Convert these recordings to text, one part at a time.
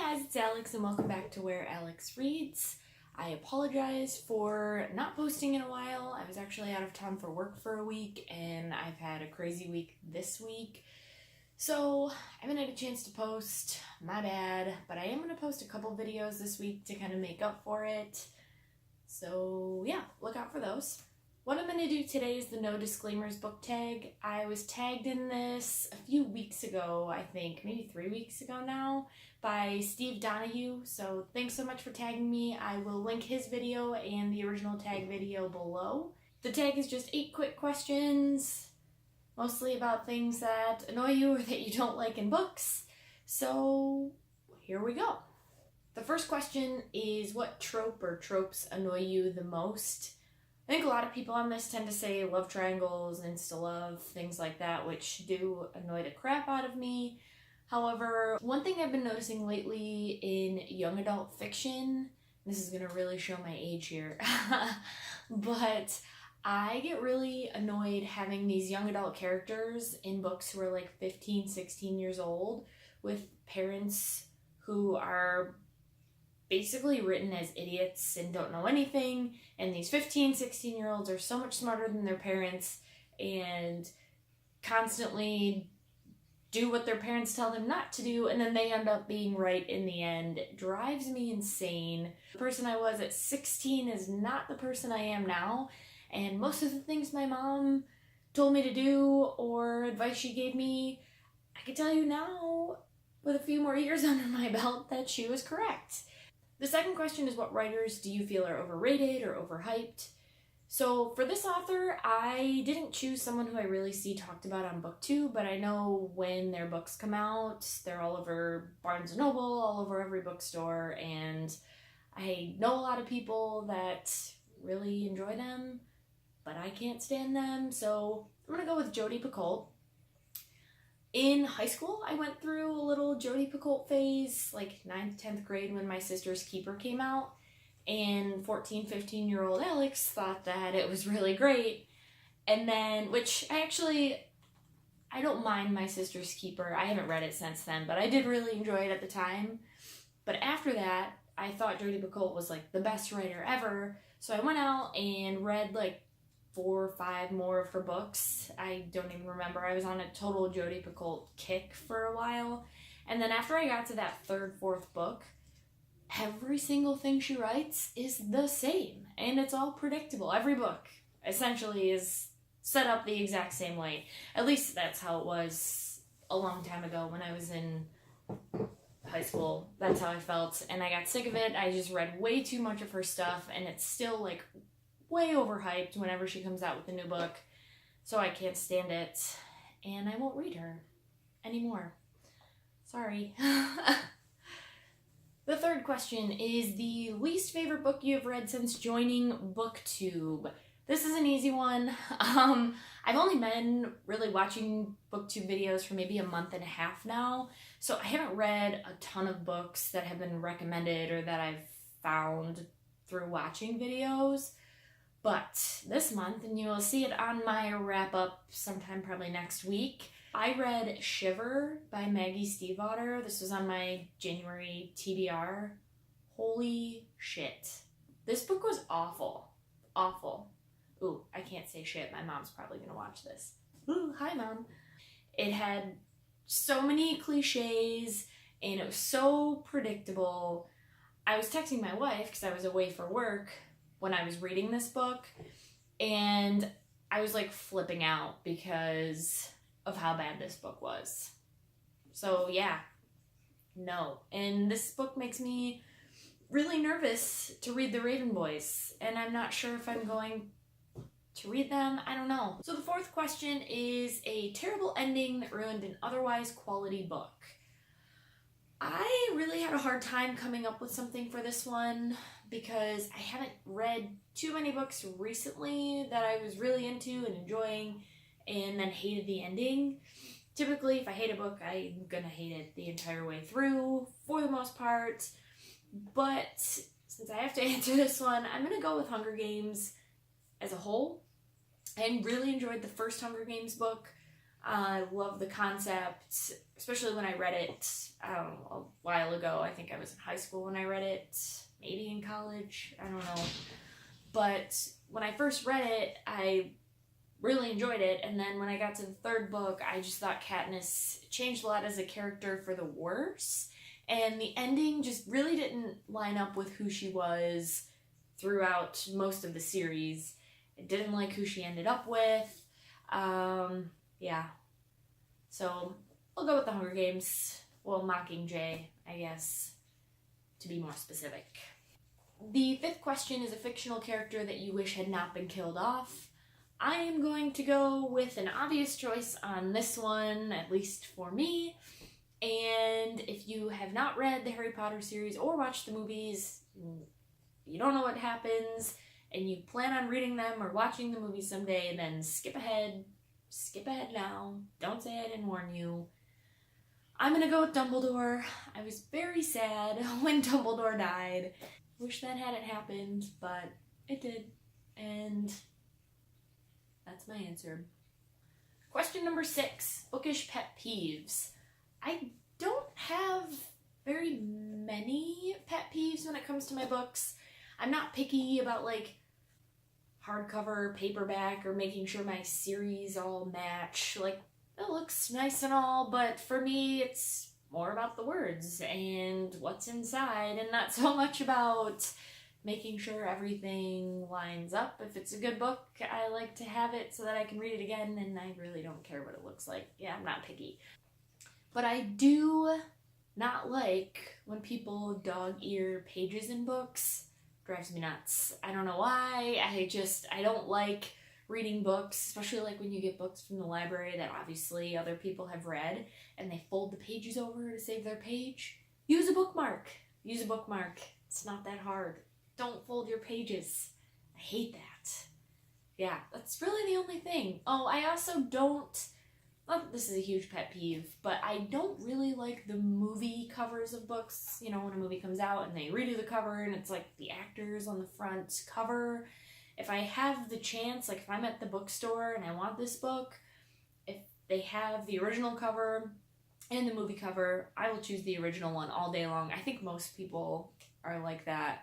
Hey guys, it's Alex and welcome back to Where Alex Reads. I apologize for not posting in a while. I was actually out of town for work for a week and I've had a crazy week this week. So I haven't had a chance to post, my bad, but I am going to post a couple videos this week to kind of make up for it. So yeah, look out for those. What I'm going to do today is the No Disclaimers book tag. I was tagged in this a few weeks ago, I think, maybe 3 weeks ago now, by Steve Donahue. So thanks so much for tagging me. I will link his video and the original tag video below. The tag is just 8 quick questions, mostly about things that annoy you or that you don't like in books. So here we go. The first question is, what trope or tropes annoy you the most? I think a lot of people on this tend to say love triangles, insta-love, things like that, which do annoy the crap out of me. However, one thing I've been noticing lately in young adult fiction, this is going to really show my age here, but I get really annoyed having these young adult characters in books who are like 15, 16 years old with parents who are basically written as idiots and don't know anything, and these 15, 16-year-olds are so much smarter than their parents and constantly do what their parents tell them not to do, and then they end up being right in the end. It drives me insane. The person I was at 16 is not the person I am now, and most of the things my mom told me to do or advice she gave me, I can tell you now, with a few more years under my belt, that she was correct. The second question is, what writers do you feel are overrated or overhyped? So for this author, I didn't choose someone who I really see talked about on BookTube, but I know when their books come out, they're all over Barnes & Noble, all over every bookstore, and I know a lot of people that really enjoy them, but I can't stand them, so I'm going to go with Jodi Picoult. In high school, I went through a little Jodi Picoult phase, like 9th, 10th grade when My Sister's Keeper came out, and 14, 15-year-old Alex thought that it was really great, and then, which I don't mind My Sister's Keeper. I haven't read it since then, but I did really enjoy it at the time. But after that, I thought Jodi Picoult was like the best writer ever, so I went out and read like 4 or 5 more of her books. I don't even remember. I was on a total Jodi Picoult kick for a while. And then after I got to that 3rd, 4th book, every single thing she writes is the same. And it's all predictable. Every book essentially is set up the exact same way. At least that's how it was a long time ago when I was in high school. That's how I felt. And I got sick of it. I just read way too much of her stuff. And it's still like way overhyped whenever she comes out with a new book, so I can't stand it, and I won't read her anymore. Sorry. The third question is the least favorite book you have read since joining BookTube. This is an easy one. I've only been really watching BookTube videos for maybe a month and a half now, so I haven't read a ton of books that have been recommended or that I've found through watching videos. But this month, and you will see it on my wrap-up sometime probably next week, I read Shiver by Maggie Stiefvater. This was on my January TBR. Holy shit. This book was awful. Awful. Ooh, I can't say shit. My mom's probably going to watch this. Ooh, hi, Mom. It had so many cliches, and it was so predictable. I was texting my wife because I was away for work when I was reading this book, and I was like flipping out because of how bad this book was. So yeah, no. And this book makes me really nervous to read The Raven Boys, and I'm not sure if I'm going to read them. I don't know. So the fourth question is a terrible ending that ruined an otherwise quality book. I really had a hard time coming up with something for this one because I haven't read too many books recently that I was really into and enjoying and then hated the ending. Typically, if I hate a book, I'm gonna hate it the entire way through for the most part. But since I have to answer this one, I'm gonna go with Hunger Games as a whole. I really enjoyed the first Hunger Games book. I love the concept, especially when I read it, I don't know, a while ago. I think I was in high school when I read it, maybe in college, I don't know. But when I first read it, I really enjoyed it, and then when I got to the third book, I just thought Katniss changed a lot as a character for the worse, and the ending just really didn't line up with who she was throughout most of the series. I didn't like who she ended up with. Yeah. So, I'll go with the Hunger Games. Well, Mockingjay, I guess, to be more specific. The fifth question is a fictional character that you wish had not been killed off. I am going to go with an obvious choice on this one, at least for me. And if you have not read the Harry Potter series or watched the movies, you don't know what happens, and you plan on reading them or watching the movies someday, then skip ahead now. Don't say I didn't warn you. I'm gonna go with Dumbledore. I was very sad when Dumbledore died. Wish that hadn't happened, but it did. And that's my answer. Question number 6, bookish pet peeves. I don't have very many pet peeves when it comes to my books. I'm not picky about like hardcover, paperback, or making sure my series all match. Like, it looks nice and all, but for me it's more about the words and what's inside, and not so much about making sure everything lines up. If it's a good book, I like to have it so that I can read it again, and I really don't care what it looks like. Yeah, I'm not picky. But I do not like when people dog-ear pages in books. Drives me nuts. I don't know why. I don't like reading books, especially like when you get books from the library that obviously other people have read, and they fold the pages over to save their page. Use a bookmark. Use a bookmark. It's not that hard. Don't fold your pages. I hate that. Yeah, that's really the only thing. Oh, I also don't, well, this is a huge pet peeve, but I don't really like the movie covers of books. You know, when a movie comes out and they redo the cover and it's like the actors on the front cover. If I have the chance, like if I'm at the bookstore and I want this book, if they have the original cover and the movie cover, I will choose the original one all day long. I think most people are like that,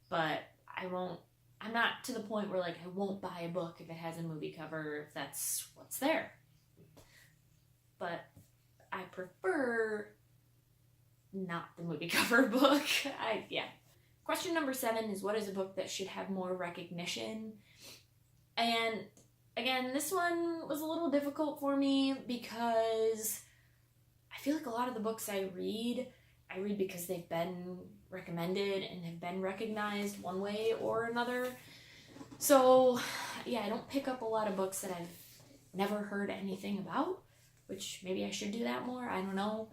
but I'm not to the point where like I won't buy a book if it has a movie cover, if that's what's there. But I prefer not the movie cover book. Yeah. Question number 7 is, what is a book that should have more recognition? And again, this one was a little difficult for me because I feel like a lot of the books I read because they've been recommended and have been recognized one way or another. So yeah, I don't pick up a lot of books that I've never heard anything about, which maybe I should do that more. I don't know.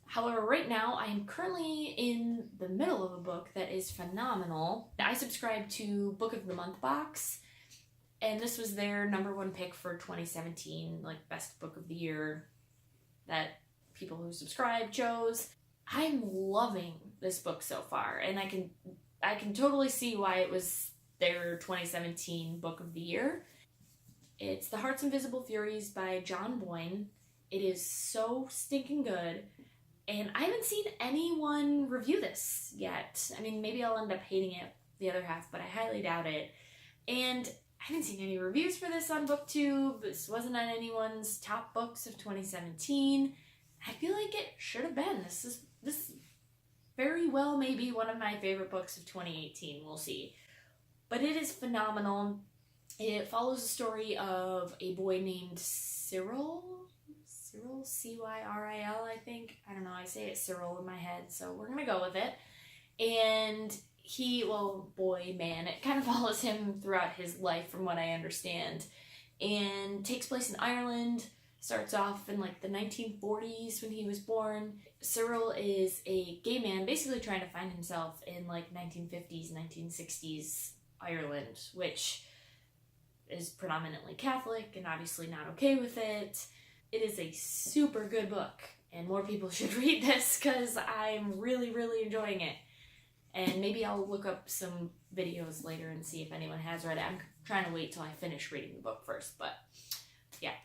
However, right now, I am currently in the middle of a book that is phenomenal. I subscribe to Book of the Month Box, and this was their #1 pick for 2017, like best book of the year that people who subscribe chose. I'm loving this book so far, and I can totally see why it was their 2017 book of the year. It's The Heart's Invisible Furies by John Boyne. It is so stinking good. And I haven't seen anyone review this yet. I mean, maybe I'll end up hating it the other half, but I highly doubt it. And I haven't seen any reviews for this on BookTube. This wasn't on anyone's top books of 2017. I feel like it should have been. This very well may be one of my favorite books of 2018. We'll see. But it is phenomenal. It follows the story of a boy named Cyril, Cyril, I think. I don't know, I say it Cyril in my head, so we're gonna go with it. And it kind of follows him throughout his life from what I understand. And takes place in Ireland, starts off in like the 1940s when he was born. Cyril is a gay man basically trying to find himself in like 1950s, 1960s Ireland, which is predominantly Catholic and obviously not okay with it. It is a super good book, and more people should read this because I'm really, really enjoying it. And maybe I'll look up some videos later and see if anyone has read it. I'm trying to wait till I finish reading the book first, but yeah.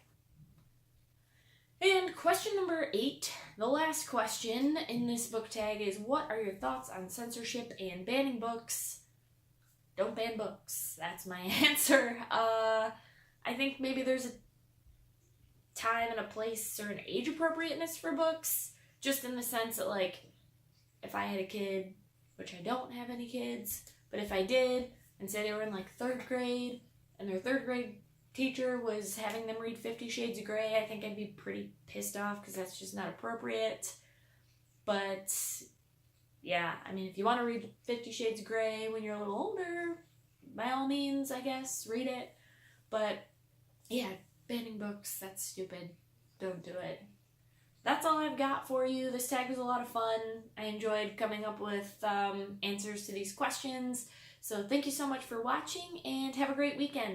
And question number 8, the last question in this book tag is, what are your thoughts on censorship and banning books? Don't ban books. That's my answer. I think maybe there's a time and a place or an age appropriateness for books, just in the sense that, like, if I had a kid, which I don't have any kids, but if I did, and say they were in like 3rd grade, and their 3rd grade teacher was having them read 50 Shades of Grey, I think I'd be pretty pissed off because that's just not appropriate. But yeah, I mean, if you want to read 50 Shades of Grey when you're a little older, by all means, I guess, read it. But yeah, banning books, that's stupid. Don't do it. That's all I've got for you. This tag was a lot of fun. I enjoyed coming up with answers to these questions. So thank you so much for watching, and have a great weekend.